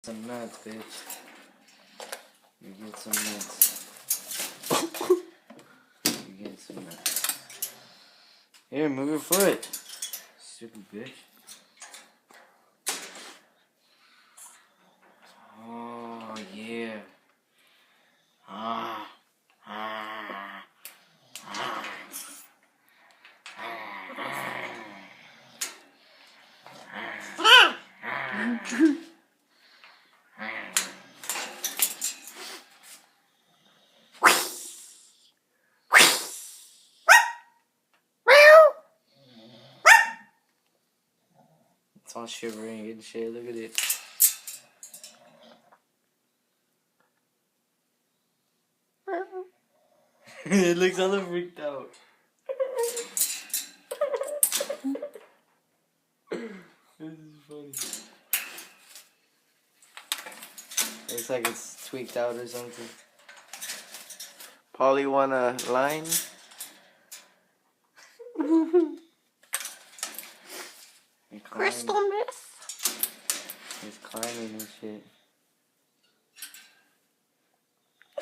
Some nuts, bitch. You get some nuts. You get some nuts. Here, move your foot. Stupid bitch. Oh, yeah. Ah. Ah. Ah. It's all shivering and shit. Look at it. It looks all freaked out. This is funny. Looks like it's tweaked out or something. Polly want a line? Crystal Miss. He's climbing and shit.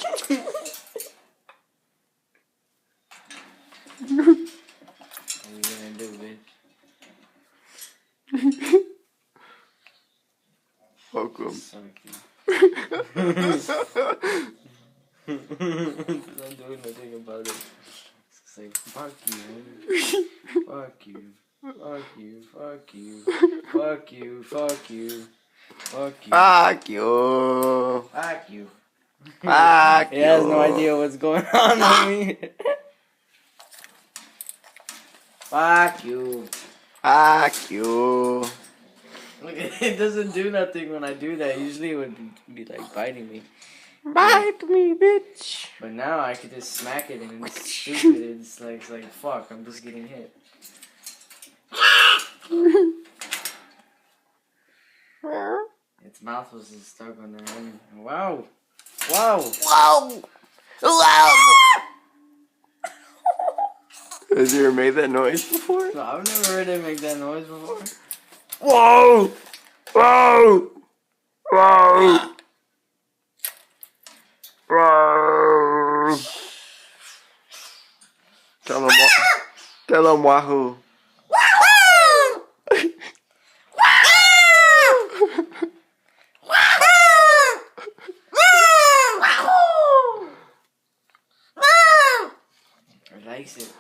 What are you gonna do, bitch? Welcome. Suck you. Not doing nothing about it. It's like, fuck you. Fuck you. Fuck you. Fuck you. Fuck you. Fuck you. Fuck you. Fuck you. Fuck you. Fuck He has no idea what's going on with me. Fuck you. Fuck you. Look, it doesn't do nothing when I do that. Usually it would be like biting me. Bite me, bitch. But now I could just smack it and it's stupid. It's like fuck, I'm just getting hit. Its mouth was just stuck on there. Wow. Wow. Wow. Wow. Has you ever made that noise before? No, I've never heard it make that noise before. Whoa. Whoa. Whoa. Whoa. Tell him wahoo. Or likes it.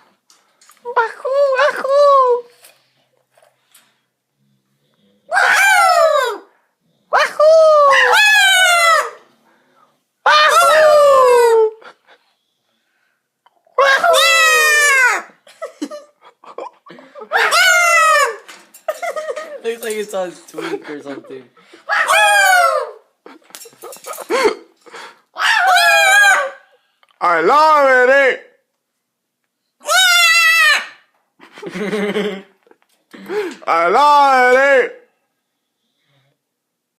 Wahoo, wahoo. Wahoo. Wahoo. Wahoo. Looks like it's on tweak or something. I love it. I love it.